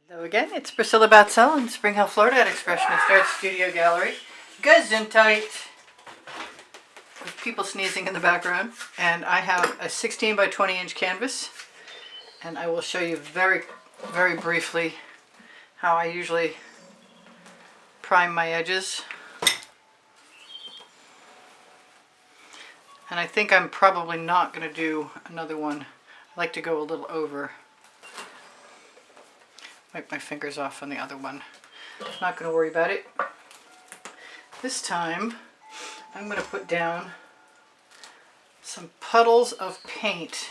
Hello again, it's Priscilla Batzell in Spring Hill, Florida at Expressionist Art Studio Gallery. Gesundheit, with people sneezing in the background. And I have a 16 by 20 inch canvas, and I will show you very briefly how I usually prime my edges. And I think I'm probably not going to do another one. I like to go a little over. Wipe my fingers off on the other one. Not going to worry about it. This time I'm going to put down some puddles of paint,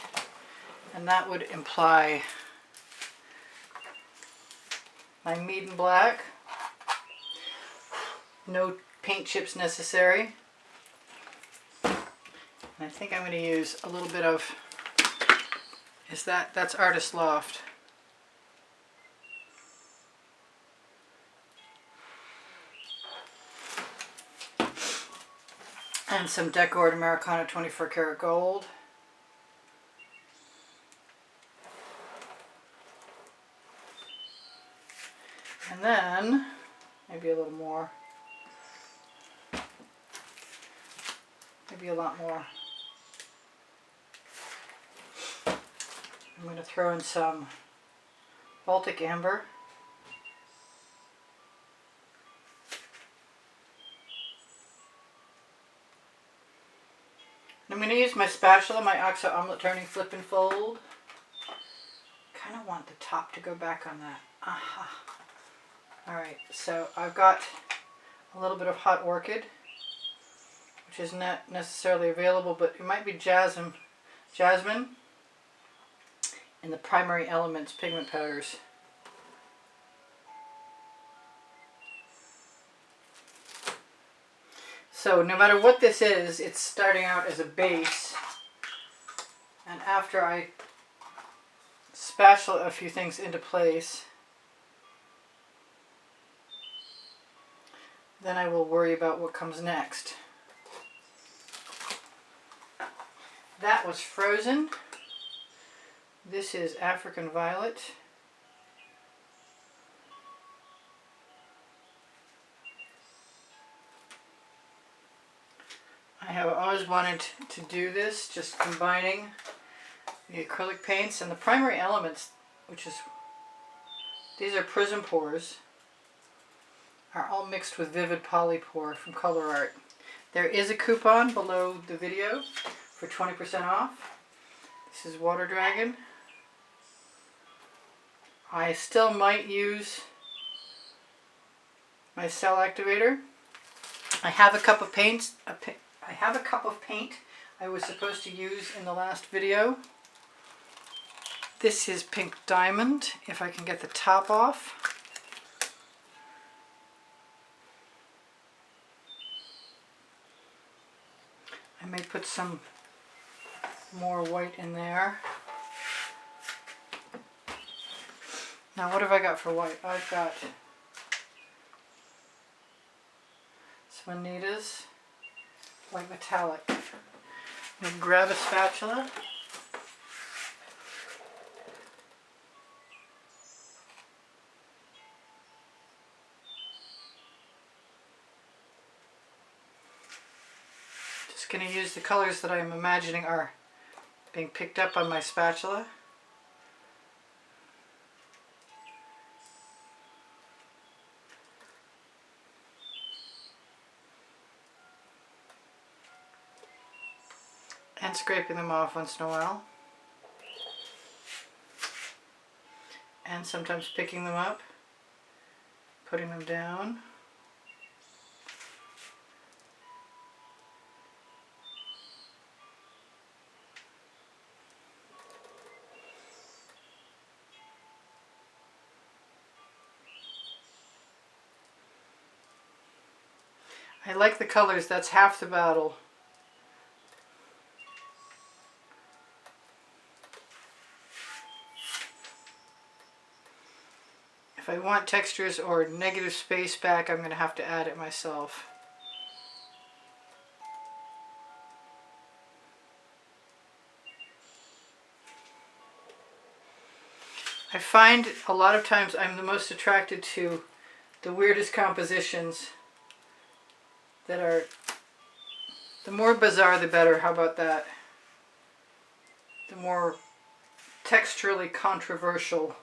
and that would imply my Mead & Black. No paint chips necessary. And I think I'm going to use a little bit of, that's Artist Loft. And some Decor Americana 24 karat gold. And then, maybe a little more. Maybe a lot more. I'm going to throw in some Baltic Amber. I'm going to use my spatula, my Oxo Omelette Turning Flip and Fold. Kind of want the top to go back on that. Aha. Alright, so I've got a little bit of Hot Orchid, which is not necessarily available, but it might be Jasmine in the Primary Elements Pigment powders. So no matter what this is, it's starting out as a base, and after I spatula a few things into place, then I will worry about what comes next. That was Frozen. This is African Violet. I have always wanted to do this, just combining the acrylic paints and the primary elements, these are Prizm pours, are all mixed with Vivid Polypore from Colour Arte. There is a coupon below the video for 20% off. This is Water Dragon. I still might use my cell activator. I have a cup of paint. I was supposed to use in the last video. This is Pink Diamond, if I can get the top off. I may put some more white in there. Now what have I got for white? I've got some Anita's White Metallic. I'm going to grab a spatula. Just going to use the colors that I am imagining are being picked up on my spatula. And scraping them off once in a while. And sometimes picking them up, putting them down. I like the colors, that's half the battle. If I want textures or negative space back, I'm going to have to add it myself. I find a lot of times I'm the most attracted to the weirdest compositions that are, the more bizarre the better, how about that? The more texturally controversial,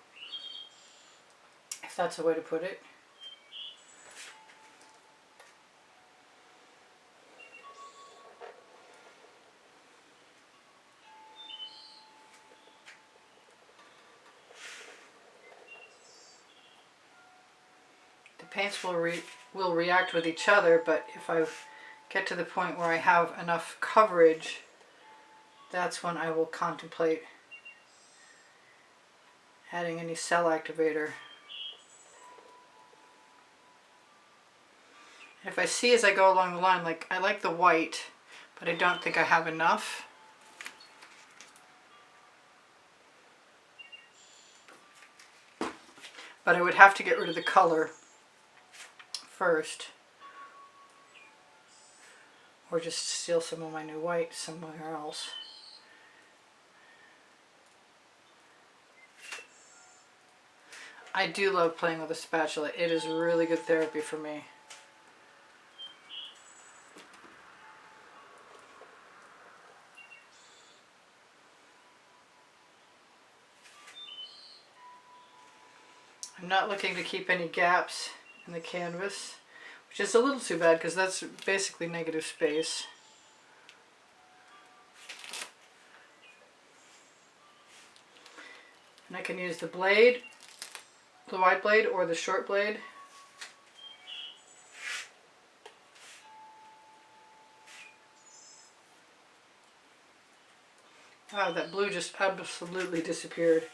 if that's a way to put it. The paints will react with each other, but if I get to the point where I have enough coverage, that's when I will contemplate adding any cell activator. If I see as I go along the line, like I like the white, but I don't think I have enough, but I would have to get rid of the color first, or just steal some of my new white somewhere else. I do love playing with a spatula. It is really good therapy for me. I'm not looking to keep any gaps in the canvas, which is a little too bad because that's basically negative space. And I can use the blade, the wide blade or the short blade. Wow, that blue just absolutely disappeared.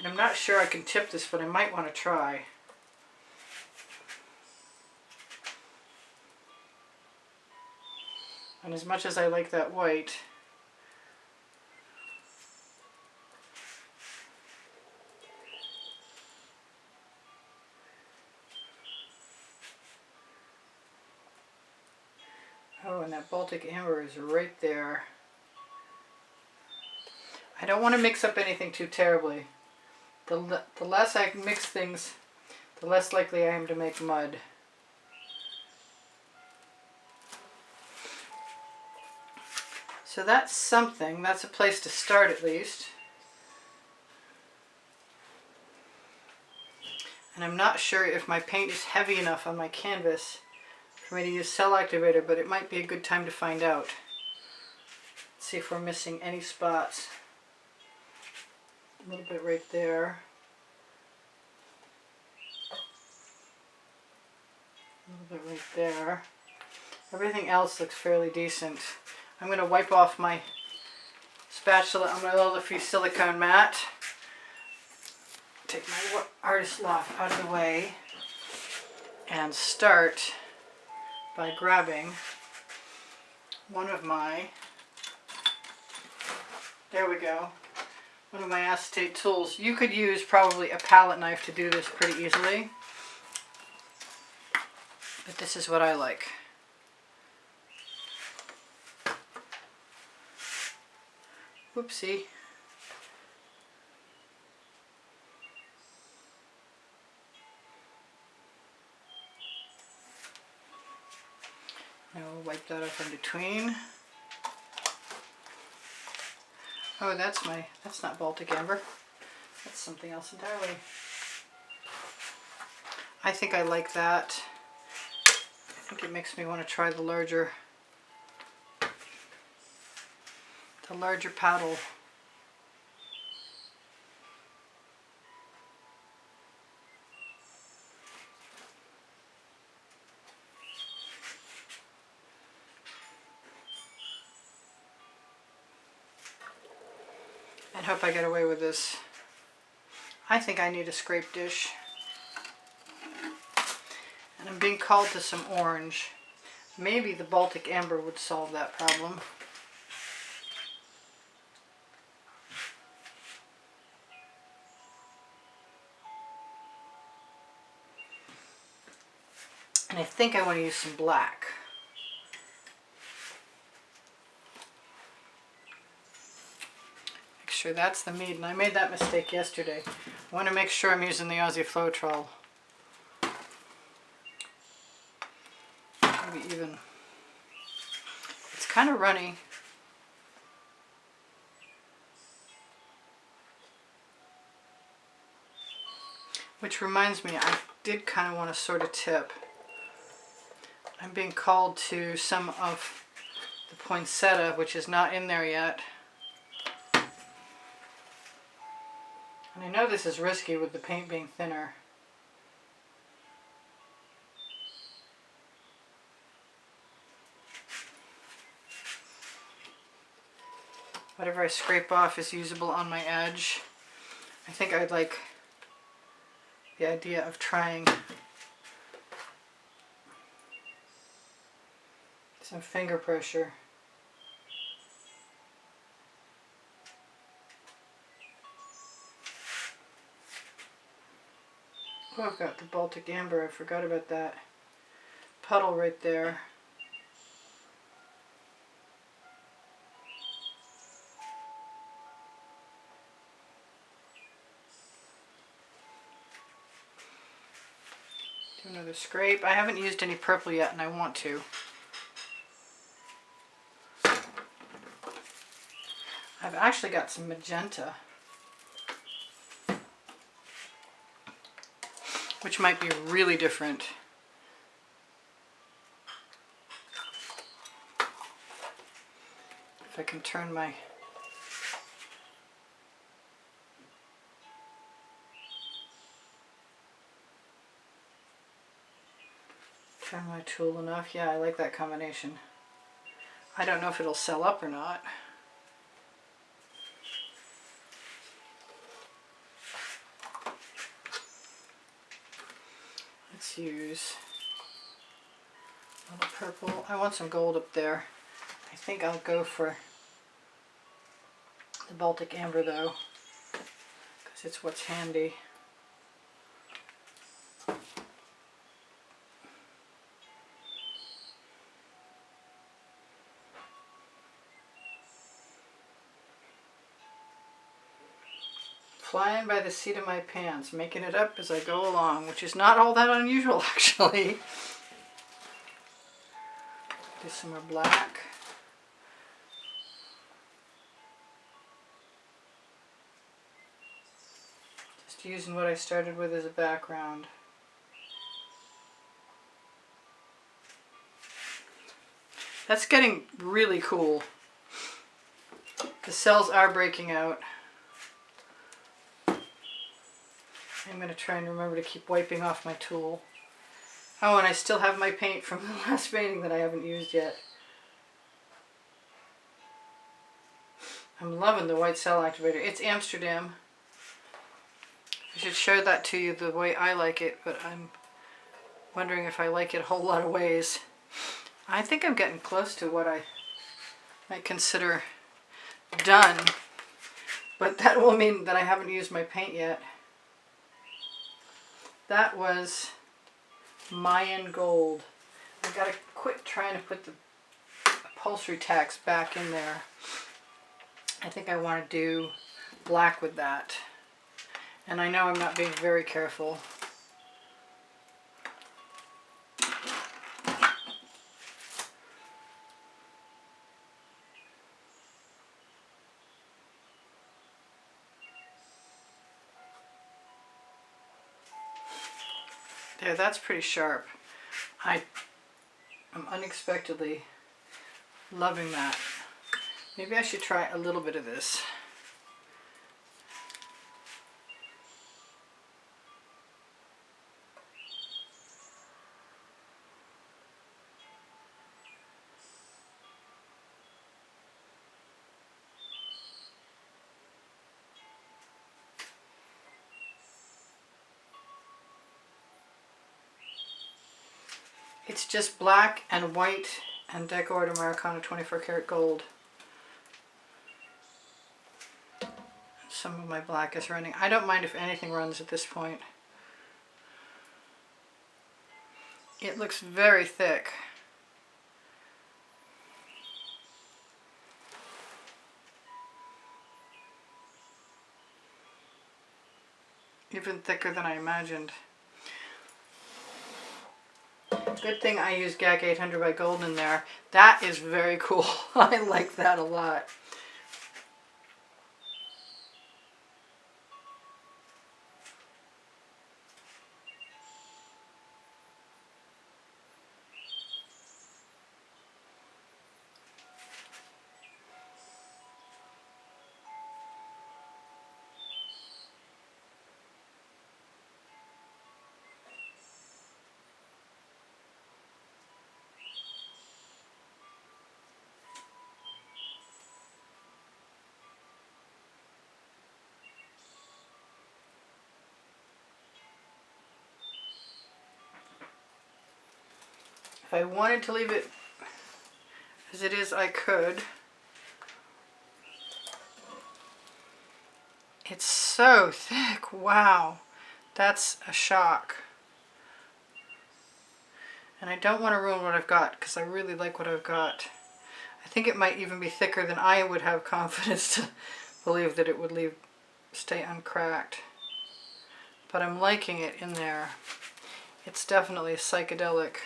And I'm not sure I can tip this, but I might want to try. And as much as I like that white, oh, and that Baltic amber is right there. I don't want to mix up anything too terribly. The less I mix things, the less likely I am to make mud. So that's something. That's a place to start at least. And I'm not sure if my paint is heavy enough on my canvas for me to use cell activator, but it might be a good time to find out. Let's see if we're missing any spots. A little bit right there. A little bit right there. Everything else looks fairly decent. I'm going to wipe off my spatula on my Violet-P.P silicone mat. Take my artist lock out of the way and start by grabbing one of my, there we go, one of my acetate tools. You could use probably a palette knife to do this pretty easily, but this is what I like. Whoopsie. Now we'll wipe that up in between. Oh, that's not Baltic amber. That's something else entirely. I think I like that. I think it makes me want to try the larger paddle. And hope I get away with this. I think I need a scrape dish. And I'm being called to some orange. Maybe the Baltic amber would solve that problem. And I think I want to use some black. sure that's the mead, and I made that mistake yesterday. I want to make sure I'm using the Aussie Floetrol. Maybe even, it's kind of runny. Which reminds me, I did kind of want to sort of tip. I'm being called to some of the poinsettia, which is not in there yet. And I know this is risky with the paint being thinner. Whatever I scrape off is usable on my edge. I think I'd like the idea of trying some finger pressure. Oh, I've got the Baltic Amber. I forgot about that puddle right there. Do another scrape. I haven't used any purple yet, and I want to. I've actually got some magenta, which might be really different. If I can turn my tool enough. Yeah, I like that combination. I don't know if it'll sell up or not. Let's use a little purple. I want some gold up there. I think I'll go for the Baltic Amber though, because it's what's handy. Flying by the seat of my pants, making it up as I go along, which is not all that unusual actually. Do some more black. Just using what I started with as a background. That's getting really cool. The cells are breaking out. I'm going to try and remember to keep wiping off my tool. Oh, and I still have my paint from the last painting that I haven't used yet. I'm loving the white cell activator. It's Amsterdam. I should share that to you the way I like it, but I'm wondering if I like it a whole lot of ways. I think I'm getting close to what I might consider done, but that will mean that I haven't used my paint yet. That was Mayan Gold. I've got to quit trying to put the upholstery tacks back in there. I think I want to do black with that. And I know I'm not being very careful. There, that's pretty sharp. I'm unexpectedly loving that. Maybe I should try a little bit of this. It's just black and white and Decor Americana 24 karat gold. Some of my black is running. I don't mind if anything runs at this point. It looks very thick. even thicker than I imagined. Good thing I use GAC 800 by Golden there. That is very cool. I like that a lot. If I wanted to leave it as it is, I could. It's so thick. Wow. That's a shock. And I don't want to ruin what I've got because I really like what I've got. I think it might even be thicker than I would have confidence to believe that it would stay uncracked. But I'm liking it in there. It's definitely psychedelic.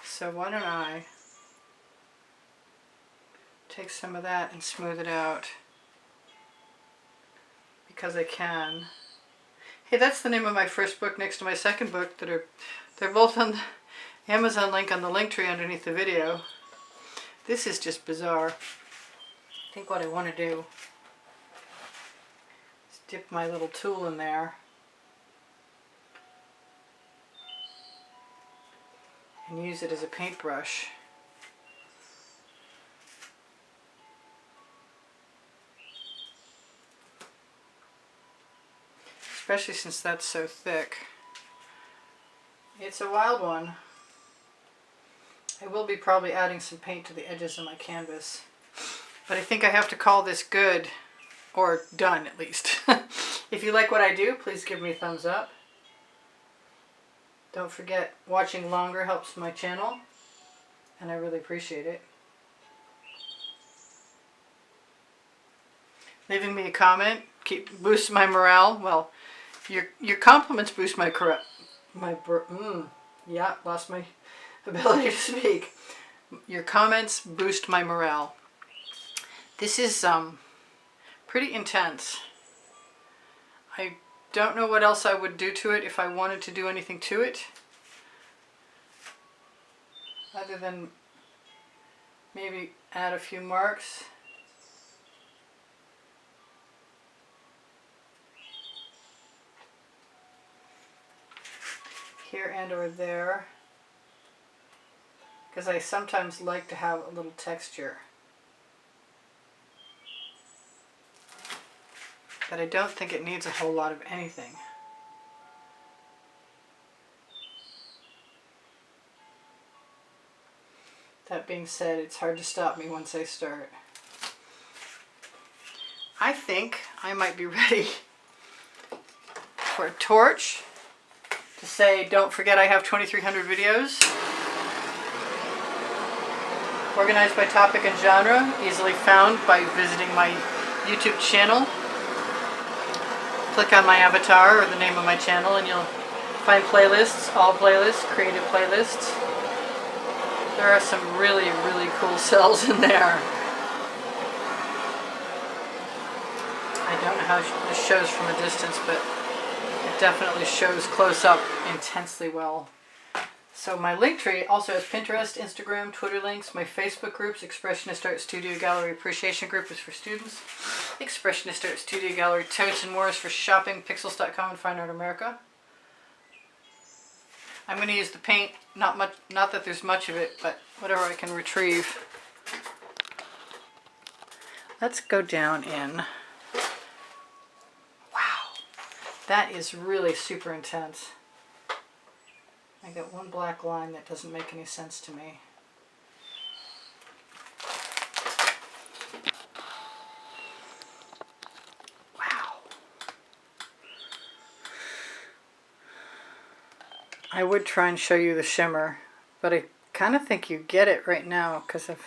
So why don't I take some of that and smooth it out, because I can. Hey, that's the name of my first book next to my second book. They're both on the Amazon link on the link tree underneath the video. This is just bizarre. I think what I want to do is dip my little tool in there and use it as a paintbrush. Especially since that's so thick. It's a wild one. I will be probably adding some paint to the edges of my canvas. But I think I have to call this good, or done at least. If you like what I do, please give me a thumbs up. Don't forget, watching longer helps my channel, and I really appreciate it. Leaving me a comment boosts my morale. Well, your compliments boost my lost my ability to speak. Your comments boost my morale. This is pretty intense. I don't know what else I would do to it if I wanted to do anything to it, other than maybe add a few marks. Here and or there, because I sometimes like to have a little texture. But I don't think it needs a whole lot of anything. That being said, it's hard to stop me once I start. I think I might be ready for a torch to say, don't forget I have 2,300 videos. Organized by topic and genre, easily found by visiting my YouTube channel. Click on my avatar or the name of my channel and you'll find playlists, all playlists, creative playlists. There are some really, really cool cells in there. I don't know how this shows from a distance, but it definitely shows close up intensely well. So my link tree also has Pinterest, Instagram, Twitter links, my Facebook groups, Expressionist Art Studio Gallery Appreciation Group is for students, Expressionist Art Studio Gallery Totes and More is for shopping, Pixels.com and Fine Art America. I'm going to use the paint, not that there's much of it, but whatever I can retrieve. Let's go down in. Wow, that is really super intense. I got one black line that doesn't make any sense to me. Wow. I would try and show you the shimmer, but I kind of think you get it right now because of